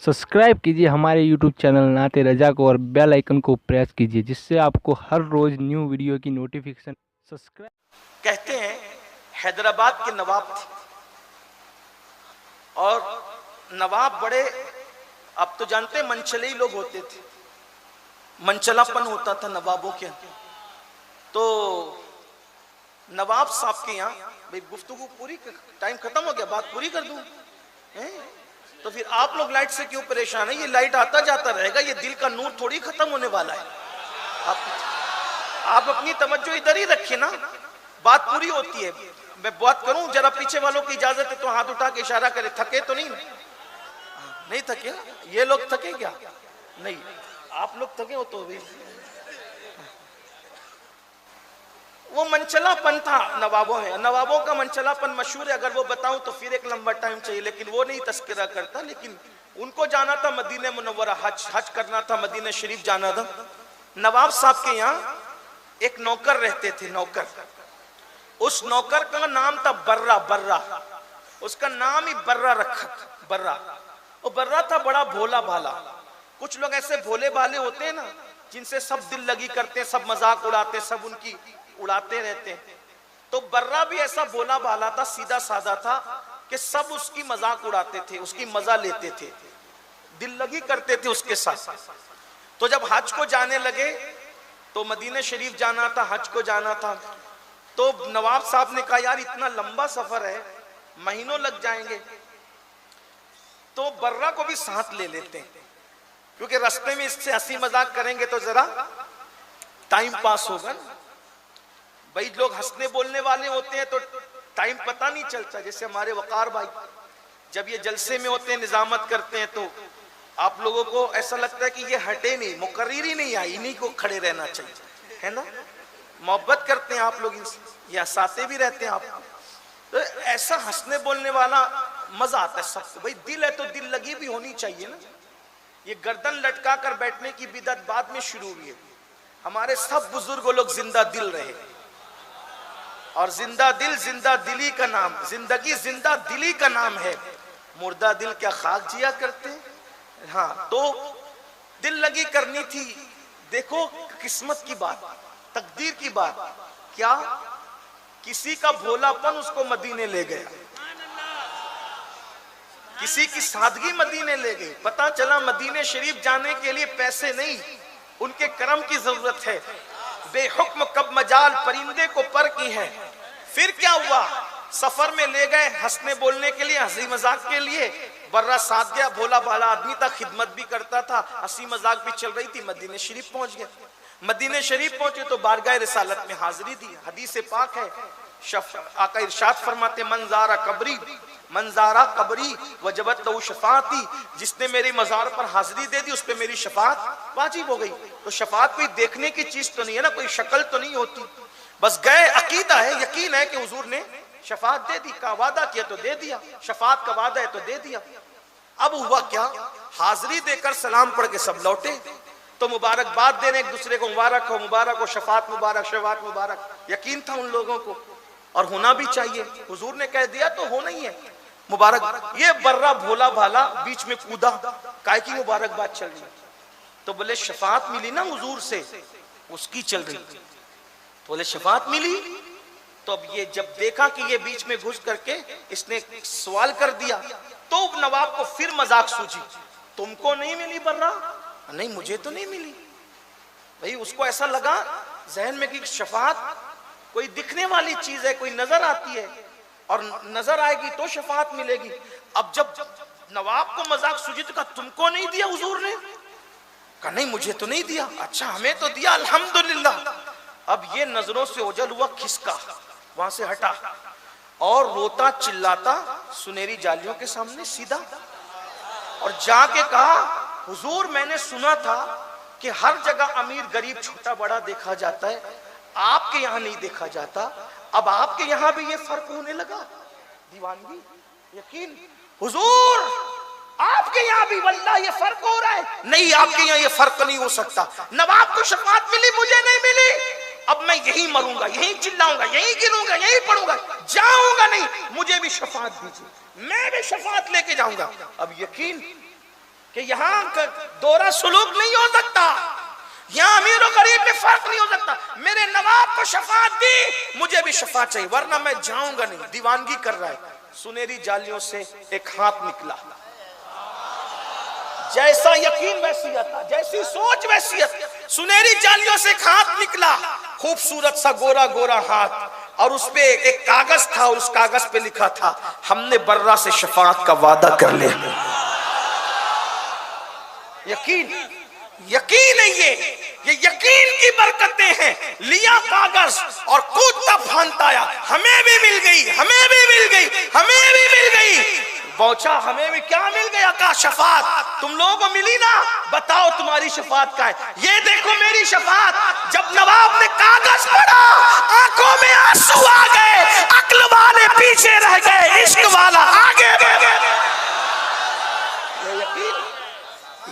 Subscribe कीजिए हमारे YouTube channel नाते रजा को और बेल आइकन को प्रेस कीजिए, जिससे आपको हर रोज न्यू वीडियो की नोटिफिकेशन। सब्सक्राइब कहते हैं हैदराबाद के नवाब थे और नवाब बड़े, अब तो जानते हैं मनचले ही लोग होते थे, मनचलापन होता था नवाबों के अंदर। तो नवाब साहब के यहाँ भाई गुफ्तगू पूरी, टाइम खत्म हो गया, बात पूरी कर दूं तो फिर आप लोग लाइट से क्यों परेशान है? ये लाइट आता जाता रहेगा, ये दिल का नूर थोड़ी खत्म होने वाला है। आप अपनी तवज्जो इधर ही रखिए ना, बात पूरी होती है। मैं बात करूं, जरा पीछे वालों की इजाजत है तो हाथ उठा के इशारा करे। थके तो नहीं थके? ये लोग थके क्या? नहीं, आप लोग थके हो तो भी। वो मनचलापन था नवाबों में, नवाबों का मनचलापन मशहूर है। अगर वो बताऊं तो फिर एक लंबा टाइम चाहिए, लेकिन वो नहीं तस्करा करता। लेकिन उनको जाना था मदीने मुनव्वरा, हज करना था, मदीने शरीफ जाना था। नवाब साहब के यहाँ एक नौकर रहते थे, नौकर। उस नौकर का नाम था बर्रा। बर्रा, उसका नाम ही बर्रा रखा, बर्रा। वो बर्रा था बड़ा भोला भाला। कुछ लोग ऐसे भोले भाले होते हैं ना, जिनसे सब दिल लगी करते हैं, सब मजाक उड़ाते, सब उनकी उड़ाते रहते हैं। तो बर्रा भी ऐसा भोला भाला था, सीधा साधा था कि सब उसकी मजाक उड़ाते थे, उसकी मजा लेते थे, दिल लगी करते थे उसके साथ। तो जब हज को जाने लगे, तो मदीने शरीफ जाना था, हज को जाना था, तो नवाब साहब ने कहा यार इतना लंबा सफर है, महीनों लग जाएंगे, तो बर्रा को भी साथ ले लेते हैं, क्योंकि रास्ते में इससे हंसी मजाक करेंगे तो जरा टाइम पास होगा। भाई लोग हंसने बोलने वाले होते हैं तो टाइम पता नहीं चलता। जैसे हमारे वकार भाई जब ये जलसे में होते हैं, निजामत करते हैं, तो आप लोगों को ऐसा लगता है कि ये हटे नहीं, मुकर्रीर ही नहीं आई, इन्हीं को खड़े रहना चाहिए, है ना? मोहब्बत करते हैं आप लोग इनसे, या साथे भी रहते हैं आप। तो ऐसा हंसने बोलने वाला मजा आता है सबको। भाई दिल है तो दिल लगी भी होनी चाहिए ना। ये गर्दन लटका कर बैठने की बिदअत बाद में शुरू हुई है। हमारे सब बुजुर्ग लोग जिंदा दिल रहे, और जिंदा दिली का नाम, जिंदगी जिंदा दिली का नाम है। मुर्दा दिल क्या खाक जिया करते? हाँ, तो दिल लगी करनी थी। देखो किस्मत की बात, तकदीर की बात, क्या किसी का भोलापन उसको मदीने ले गया, किसी की सादगी मदीने ले गई। पता चला मदीने शरीफ जाने के लिए पैसे नहीं, उनके करम की जरूरत है। बेहुक्म कब मजाल परिंदे को पर की है। फिर क्या हुआ? सफर में ले गए हंसने बोलने के लिए, हंसी मजाक के लिए। बर्रा साथ गया, भोला भाला आदमी था, खिदमत भी करता था, हंसी मजाक भी चल रही थी। मदीने शरीफ पहुंच गए। मदीने शरीफ पहुंचे तो बारगाह रिसालत में हाजिरी दी। हदीस पाक है, आका इरशाद फरमाते मंजारा कबरी वजबत लहू शफाअती, जिसने मेरी मजार पर हाजिरी दे दी उस पे मेरी शफाअत वाजिब हो गई। तो शफाअत कोई देखने की चीज तो नहीं है ना, कोई शक्ल तो नहीं होती। बस गए, अकीदा है, यकीन है कि हुजूर ने शफाअत दे दी, का वादा किया तो दे दिया, शफाअत का वादा है तो दे दिया। अब हुआ क्या? हाजिरी देकर सलाम पढ़ के सब लौटे, तो मुबारकबाद देने एक दूसरे को, मुबारक हो, मुबारक हो, शफाअत मुबारक, शफाअत मुबारक। यकीन था उन लोगों को, और होना भी चाहिए। हुजूर ने कह दिया तो होना ही है, मुबारक। ये बर्रा भोला भाला बीच में कूदा, काय की मुबारकबाद चल रही। तो बोले शफाअत मिली ना हुजूर से, उसकी चल रही थी। तो बोले शफाअत मिली। तो अब ये जब देखा कि ये बीच में घुस करके इसने सवाल कर दिया, तो नवाब को फिर मजाक सूझी, तुमको नहीं मिली बर्रा? नहीं, मुझे तो नहीं मिली। भाई उसको ऐसा लगा जहन में कि शफाअत कोई दिखने वाली चीज है, कोई नजर आती है, और नजर आएगी तो शफाअत मिलेगी। अब जब नवाब को मजाक सूझी तो कहा तुमको नहीं दिया हुजूर ने? कहा नहीं, मुझे तो नहीं दिया। अच्छा, हमें तो दिया, अल्हम्दुलिल्लाह। अब ये नजरों से ओझल हुआ, खिसका, वहां से हटा, और रोता चिल्लाता सुनहरी जालियों के सामने सीधा, और जाके कहा हुजूर मैंने सुना था कि हर जगह अमीर गरीब छोटा बड़ा देखा जाता है, आपके यहाँ नहीं देखा जाता। अब आपके यहाँ भी ये फर्क होने लगा। दीवानगी, यकीन, हुजूर आपके यहाँ भी वल्लाह ये फर्क हो रहा है। नहीं, आपके यहाँ ये फर्क नहीं हो सकता। नवाब को शफाअत मिली, मुझे नहीं मिली। अब मैं यही मरूंगा, यही चिल्लाऊंगा, यही गिरूंगा, यही पढ़ूंगा, जाऊंगा नहीं, मुझे भी शफाअत दीजिए, मैं भी शफाअत लेके जाऊंगा। अब यकीन कि यहाँ दोहरा सुलूक नहीं हो सकता, यहाँ अमीर और गरीब में फर्क नहीं हो सकता। मेरे नवाब को शफाअत दी, मुझे भी शफाअत चाहिए, वरना मैं जाऊंगा नहीं। दीवानगी कर रहा है। सुनहरी जालियों से एक हाथ निकला, जैसा यकीन वैसी अता, जैसी सोच वैसी अता। सुनहरी जालियों से एक हाथ निकला, खूबसूरत सा गोरा गोरा हाथ, और उस पे एक कागज था, और उस कागज पे लिखा था, हमने बर्रा से शफाअत का वादा कर लिया। यकीन, यकीन है ये यकीन की बरकतें हैं। लिया कागज और कूदता फांदता आया, हमें भी मिल गई, हमें भी मिल गई, हमें भी मिल गई। पहुंचा, हमें भी क्या मिल गया? का शफाअत तुम लोगों को मिली ना, बताओ तुम्हारी शफाअत का है? ये देखो मेरी शफाअत। जब नवाब ने कागज पढ़ा, आंखों में आंसू आ गए, अक्ल वाले पीछे रह गए, इश्क वाला आगे बढ़ गया।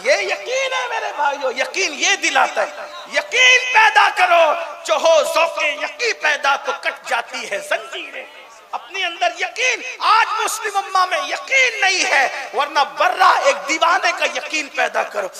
ये यकीन है मेरे भाइयों, यकीन ये दिलाता है। यकीन पैदा करो, जो हो ज़ौक़े यकीन पैदा तो कट जाती है जंजीरें। अपने अंदर यकीन, आज मुस्लिम उम्मा में यकीन नहीं है, वरना बर्रा एक दीवाने का यकीन पैदा करो।